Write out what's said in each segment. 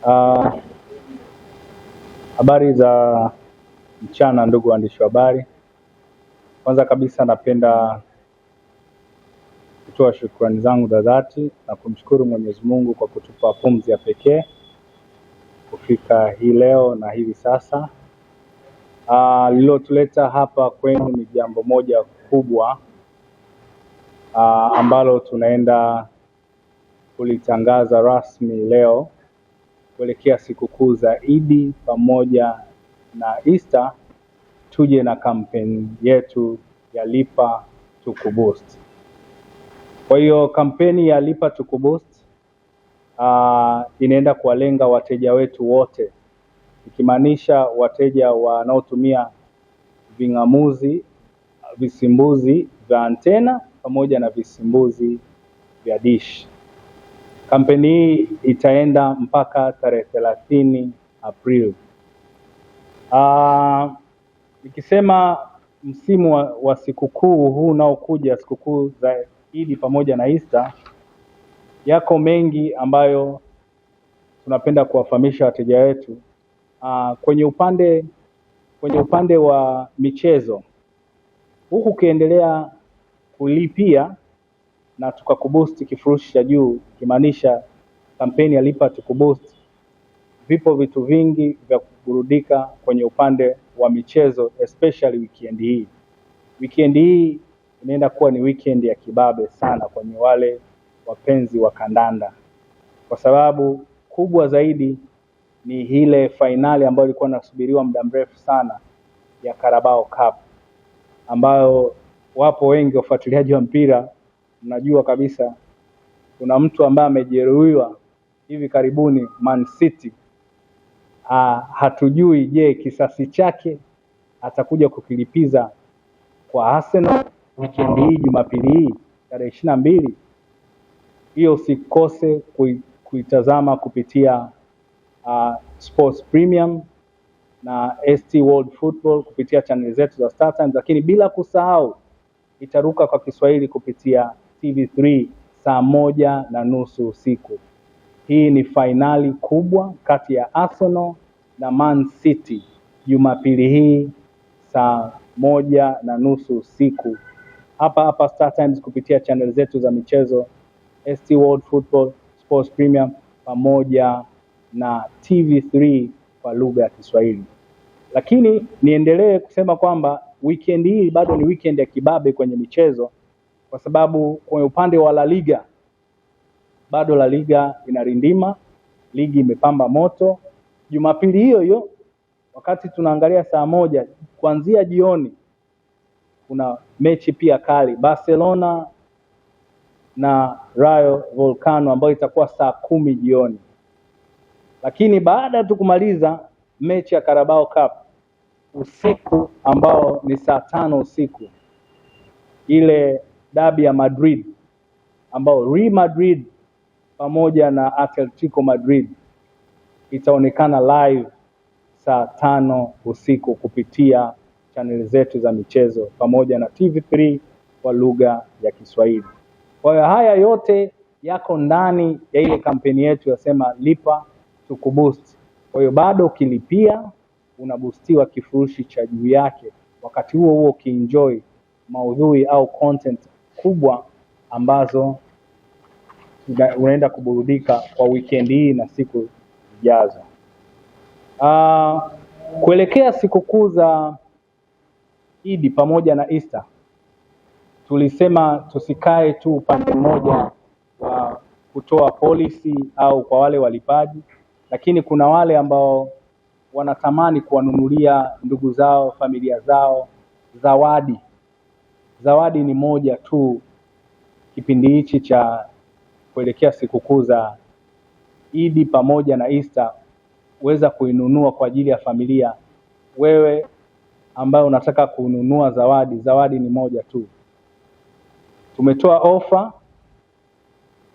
Uh, habari za mchana ndugu waandishi wa habari. Kwanza kabisa napenda kutoa shukrani zangu za dhati na kumshukuru Mwenyezi Mungu kwa kutupa pumzi ya pekee kufika hii leo na hivi sasa. Lililotuleta hapa kwenu ni jambo moja kubwa ambalo tunaenda kulitangaza rasmi leo kuelekea sikukuu za Idi pamoja na Easter. Tuje na kampeni yetu ya Lipa Tukuboost. Kwa hiyo kampeni ya Lipa Tukuboost inaenda kuwalenga wateja wetu wote, ikimaanisha wateja wanaotumia ving'amuzi, visimbuzi vya antena pamoja na visimbuzi vya dish. Kampeni hii itaenda mpaka tarehe 30 Aprili. Nikisema msimu wa sikukuu huu unaokuja, sikukuu za Idi pamoja na Easter, yako mengi ambayo tunapenda kuwafahamisha wateja wetu. Kwenye upande wa michezo, huku ukiendelea kulipia na tukakuboost kifurushi cha juu, kimaanisha kampeni ya Lipa Tukuboost, vipo vitu vingi vya kuburudika kwenye upande wa michezo, especially weekend hii. Weekend hii inaenda kuwa ni weekend ya kibabe sana kwenye wale wapenzi wa kandanda, kwa sababu kubwa zaidi ni ile fainali ambayo ilikuwa inasubiriwa muda mrefu sana ya Carabao Cup, ambayo wapo wengi wafuatiliaji wa mpira mnajua kabisa kuna mtu ambaye amejeruhiwa hivi karibuni, Man City. Hatujui je, kisasi chake atakuja kukilipiza kwa Arsenal weekend hii, Jumapili hii tarehe 22. Hiyo usikose kuitazama kupitia Sports Premium na ST World Football kupitia channel zetu za StarTimes, lakini bila kusahau itaruka kwa Kiswahili kupitia TV3 saa 1:30 usiku. Hii ni fainali kubwa kati ya Arsenal na Man City, Jumapili hii saa 1:30 usiku, hapa StarTimes kupitia channel zetu za michezo ST World Football, Sports Premium pamoja na TV3 kwa lugha ya Kiswahili. Lakini niendelee kusema kwamba weekend hii bado ni weekend ya kibabe kwenye michezo, kwa sababu kwenye upande wa La Liga bado La Liga inarindima, ligi imepamba moto. Jumapili hiyo hiyo wakati tunaangalia saa 1 kuanzia jioni, kuna mechi pia kali, Barcelona na Rayo Volcano, ambayo itakuwa saa 10 jioni. Lakini baada tu kumaliza mechi ya Carabao Cup usiku, ambao ni saa 5 usiku, ile dabi ya Madrid ambao Real Madrid pamoja na Atletico Madrid itaonekana live saa 5 usiku kupitia channel zetu za michezo pamoja na TV3 kwa lugha ya Kiswahili. Kwa hiyo haya yote yako ndani ya ile kampeni yetu yasema Lipa Tukuboost. Kwa hiyo bado ukilipia unabustiwa kifurushi cha juu yake, wakati huo huo ukienjoy maudhui au content kubwa ambazo unaenda kuburudika kwa weekend hii na siku zijazo. Kuelekea sikukuu za Idi pamoja na Easter, tulisema tusikae tu upande mmoja wa kutoa policy au kwa wale walipaji, lakini kuna wale ambao wanatamani kuwanunulia ndugu zao, familia zao zawadi. Zawadi ni moja tu kipindi hichi cha kuelekea sikukuu za Idi pamoja na Easter, uweza kuinunua kwa ajili ya familia. Wewe ambaye unataka kununua zawadi ni moja tu. Tumetoa ofa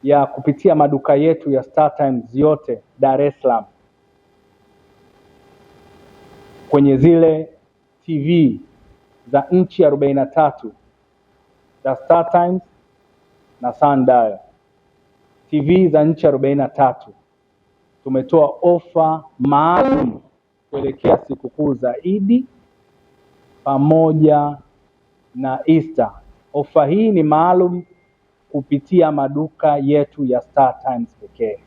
ya kupitia maduka yetu ya StarTimes yote Dar es Salaam, kwenye zile TV za nchi 43 za StarTimes na Sundial, TV za nchi 43 tumetoa ofa maalum kuelekea sikukuu za Idi pamoja na Easter. Ofa hii ni maalum kupitia maduka yetu ya Star Times pekee.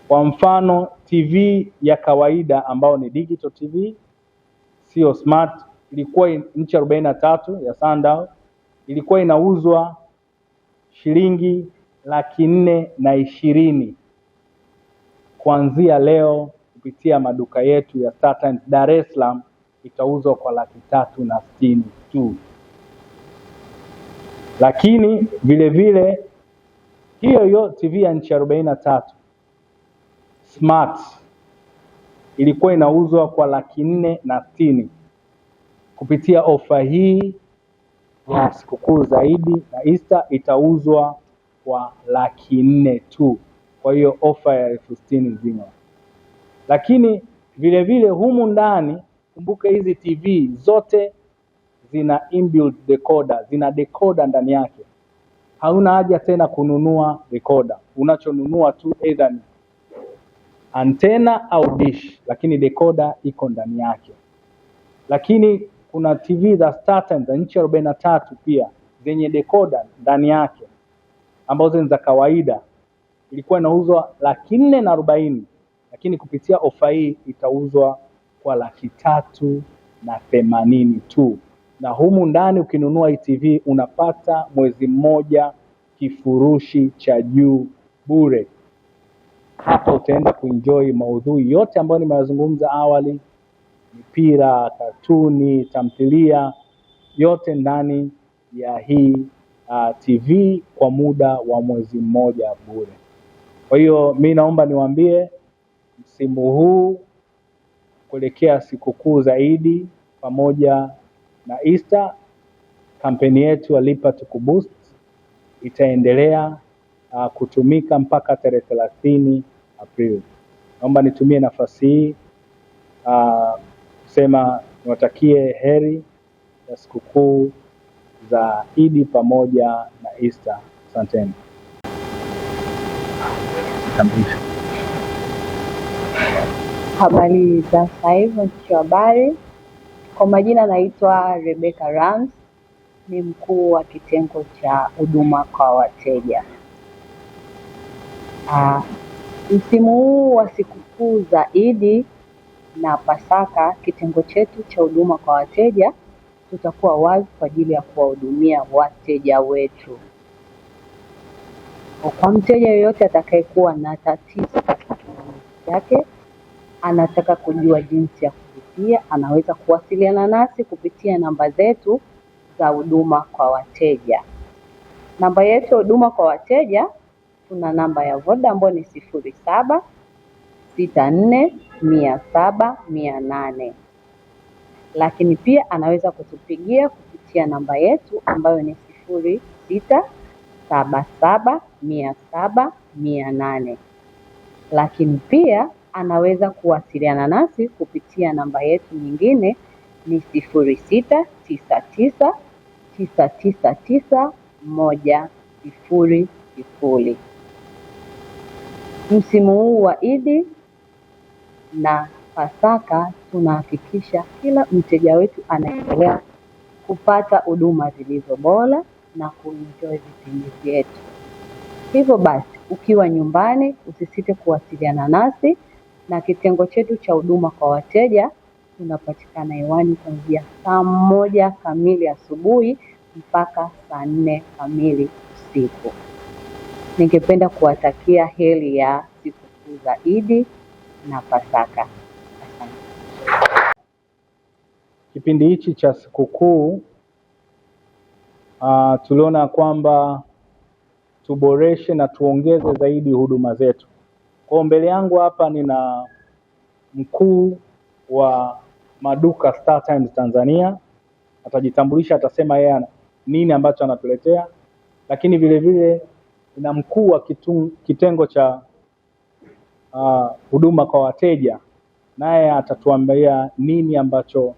Kwa mfano, TV ya kawaida ambao ni digital TV, sio smart, ilikuwa inchi 43 ya Sundown, ilikuwa inauzwa shilingi 420,000. Kuanzia leo kupitia maduka yetu ya Star Times Dar es Salaam itauzwa kwa 360,000 tu. Lakini vile vile hiyo TV ya inchi 43 smart ilikuwa inauzwa kwa 460,000. Kupitia ofa hii ya sikukuu za Idi na Easter itauzwa kwa 400,000 tu. Kwa hiyo ofa ya 60,000 nzima. Lakini vile vile humu ndani, kumbuka hizi TV zote zina inbuilt decoder, zina decoder ndani yake. Hauna haja tena kununua decoder. Unachonunua tu either ni antena au dish, lakini decoder iko ndani yake. Lakini kuna TV za Star Times za inchi 43 pia zenye decoder ndani yake ambazo ni za kawaida, ilikuwa inauzwa 440,000, lakini kupitia ofa hii itauzwa kwa 380,000 tu. Na humu ndani ukinunua hii TV unapata mwezi mmoja kifurushi cha juu bure. Hapa utaenda kuenjoy maudhui yote ambayo nimeyazungumza awali, mipira, katuni, tamthilia, yote ndani ya hii TV kwa muda wa mwezi mmoja bure. Kwa hiyo mimi naomba niwaambie, msimu huu kuelekea sikukuu za Idi pamoja na Easter, kampeni yetu ya Lipa Tukuboost itaendelea kutumika mpaka tarehe 30 Aprili. Naomba nitumie nafasi hii kusema niwatakie heri ya sikukuu za Idi pamoja na Easter. Asanteni. Habari za sasa hivi waandishi wa habari. Kwa majina naitwa Rebecca Rams, ni mkuu wa kitengo cha huduma kwa wateja. Msimu huu wa sikukuu za Idi na Pasaka, kitengo chetu cha huduma kwa wateja tutakuwa wazi kwa ajili ya kuwahudumia wateja wetu. Kwa mteja yoyote atakayekuwa na tatizo yake, anataka kujua jinsi ya kulipia, anaweza kuwasiliana nasi kupitia namba zetu za huduma kwa wateja. Namba yetu ya huduma kwa wateja, tuna namba ya Voda ambayo ni 0764107108. Lakini pia anaweza kutupigia kupitia namba yetu ambayo ni 0677107108. Lakini pia anaweza kuwasiliana nasi kupitia namba yetu nyingine ni 0699999100. Msimu huu wa Idi na Pasaka tunahakikisha kila mteja wetu anaendelea kupata huduma zilizo bora na kuenjoy vipindi vyetu. Hivyo basi, ukiwa nyumbani usisite kuwasiliana nasi, na kitengo chetu cha huduma kwa wateja tunapatikana hewani kuanzia saa 1 kamili asubuhi mpaka saa 4 kamili usiku. Ningependa kuwatakia heri ya sikukuu za Idi na Pasaka. Asante. Kipindi hichi cha sikukuu tuliona kwamba tuboreshe na tuongeze zaidi huduma zetu. Kwa mbele yangu hapa nina mkuu wa maduka Star Times Tanzania, atajitambulisha, atasema yeye nini ambacho anatuletea. Lakini vile vile nina mkuu wa kitengo cha huduma kwa wateja, naye atatuambia nini ambacho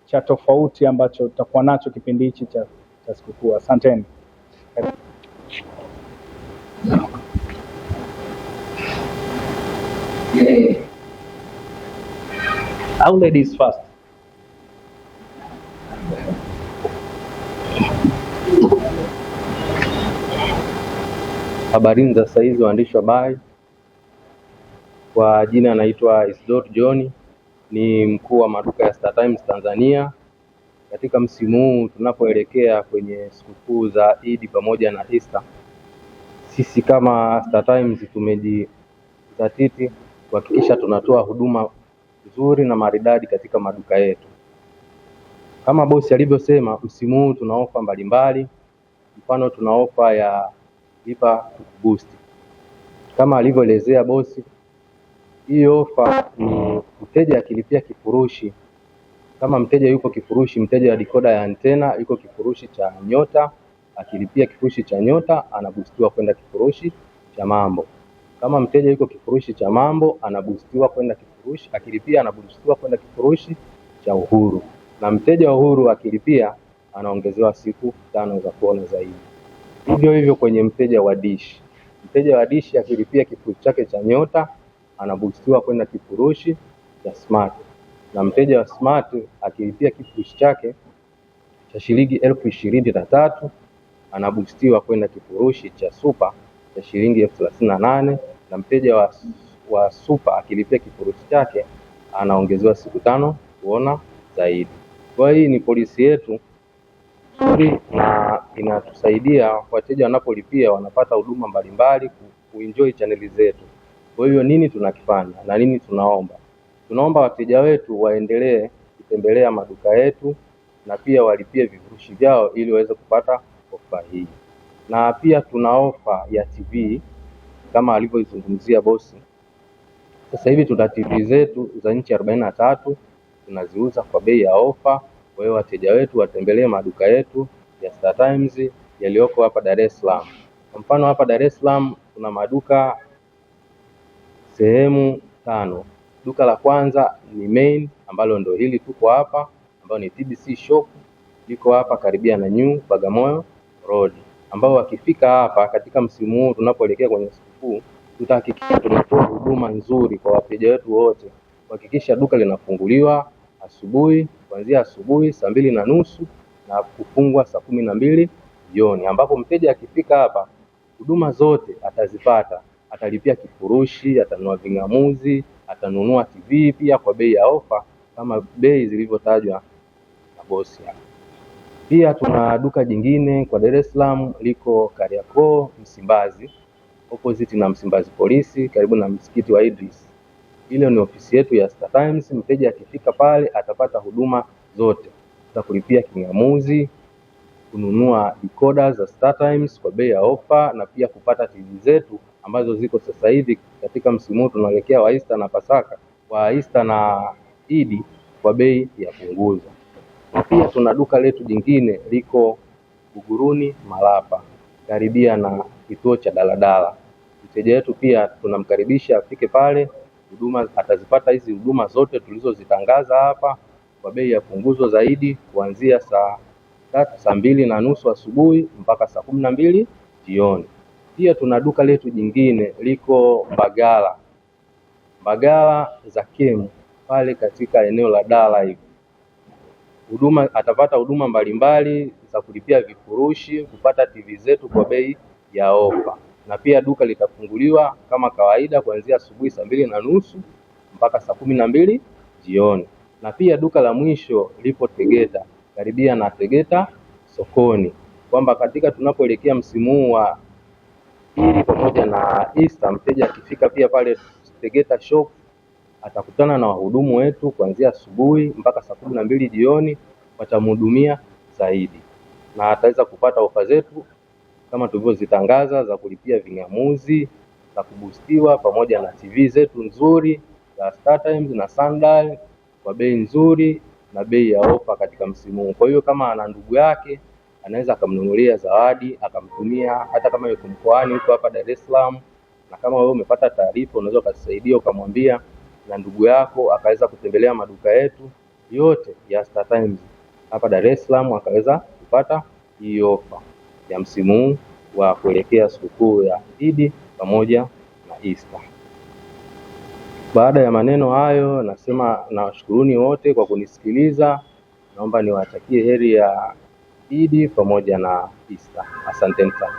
cha tofauti ambacho tutakuwa nacho kipindi hichi cha sikukuu. Asanteni. Au ladies first? Habarini za saa hizi waandishi wa habari, kwa jina anaitwa Isidore John, ni mkuu wa maduka ya Star Times Tanzania. Katika msimu huu tunapoelekea kwenye sikukuu za Eid pamoja na Easter, sisi kama Star Times tumejizatiti kuhakikisha tunatoa huduma nzuri na maridadi katika maduka yetu. Kama bosi alivyosema, msimu huu tuna ofa mbalimbali. Mfano, tuna ofa ya lipa boost. Kama alivyoelezea bosi, hii ofa ni mteja akilipia kifurushi. Kama mteja yuko kifurushi, mteja wa decoder ya antena yuko kifurushi cha nyota, akilipia kifurushi cha nyota anabustiwa kwenda kifurushi cha mambo. Kama mteja yuko kifurushi cha mambo, anabustiwa kwenda kifurushi, akilipia anabustiwa kwenda kifurushi cha uhuru. Na mteja wa uhuru akilipia anaongezewa siku 5 za kuona zaidi. Hivyo hivyo kwenye mteja wa dish. Mteja wa dish akilipia kifurushi chake cha nyota anabustiwa kwenda kifurushi cha smart. Na mteja wa smart akilipia kifurushi chake cha shilingi 23,000 anabustiwa kwenda kifurushi cha super cha shilingi 38,000. Na mteja wa super akilipia kifurushi chake anaongezewa siku 5 kuona zaidi. Kwa hii ni polisi yetu nzuri na inatusaidia wateja wanapolipia wanapata huduma mbalimbali kuenjoy chaneli zetu. Kwa hiyo nini tunakifanya na nini tunaomba? Tunaomba wateja wetu waendelee kutembelea maduka yetu na pia walipie vifurushi vyao ili waweze kupata ofa hii. Na pia tuna ofa ya TV kama alivyoizungumzia bosi. Sasa hivi tuna TV zetu za inchi 43 tunaziuza kwa bei ya ofa. Kwa hiyo wateja wetu watembelee maduka yetu ya Star Times yaliyoko hapa Dar es Salaam. Kwa mfano, hapa Dar es Salaam tuna maduka sehemu 5. Duka la kwanza ni main ambalo ndio hili tuko hapa, ambao ni TBC shop, liko hapa karibia na New Bagamoyo Road, ambao wakifika hapa katika msimu huu tunapoelekea kwenye sikukuu, tutahakikisha tunatoa huduma nzuri kwa wateja wetu wote, kuhakikisha duka linafunguliwa asubuhi, kuanzia asubuhi saa 2:30 na kufungwa saa 12 jioni, ambapo mteja akifika hapa huduma zote atazipata. Atalipia kifurushi, atanunua ving'amuzi, atanunua TV pia kwa bei ya ofa kama bei zilivyotajwa na bosi hapa. Pia tuna duka jingine kwa Dar es Salaam, liko Kariakoo Msimbazi, opposite na Msimbazi Polisi, karibu na msikiti wa Idris. Ile ni ofisi yetu ya Star Times. Mteja akifika pale atapata huduma zote, atakulipia king'amuzi, kununua decoder za Star Times kwa bei ya ofa, na pia kupata TV zetu ambazo ziko sasa hivi katika msimu huu tunaelekea wa Easter na Pasaka, wa Easter na Eid kwa bei ya punguzo. Na pia tuna duka letu jingine liko Buguruni Malapa, karibia na kituo cha daladala. Mteja wetu pia tunamkaribisha afike pale, huduma atazipata hizi huduma zote tulizozitangaza hapa kwa bei ya punguzo zaidi, kuanzia saa 2:30 asubuhi mpaka saa 12 jioni. Pia tuna duka letu jingine liko Mbagala za Kemu, pale katika eneo la Dala hivi. Atapata huduma mbalimbali za kulipia vifurushi, kupata TV zetu kwa bei ya ofa. Na pia duka litafunguliwa kama kawaida kuanzia asubuhi saa 2:30 mpaka saa 12 jioni. Na pia duka la mwisho lipo Tegeta, karibia na Tegeta sokoni, kwamba katika tunapoelekea msimu huu wa Eid pamoja na Easter, mteja akifika pia pale Tegeta shop atakutana na wahudumu wetu kuanzia asubuhi mpaka saa 12 jioni, watamhudumia zaidi na ataweza kupata ofa zetu kama tulivyozitangaza za kulipia ving'amuzi, za kubustiwa pamoja na TV zetu nzuri za Star Times na Sundial kwa bei nzuri na bei ya ofa katika msimu huu. Kwa hiyo kama ana ndugu yake anaweza akamnunulia zawadi akamtumia, hata kama yuko mkoani huko hapa Dar es Salaam. Na kama wewe umepata taarifa, unaweza ukasaidia ukamwambia na ndugu yako akaweza kutembelea maduka yetu yote ya Star Times hapa Dar es Salaam, akaweza kupata hii ofa ya msimu huu wa kuelekea sikukuu ya Eid pamoja na Easter. Baada ya maneno hayo, nasema nawashukuruni wote kwa kunisikiliza. Naomba niwatakie heri ya Idi pamoja na Easter. Asanteni sana.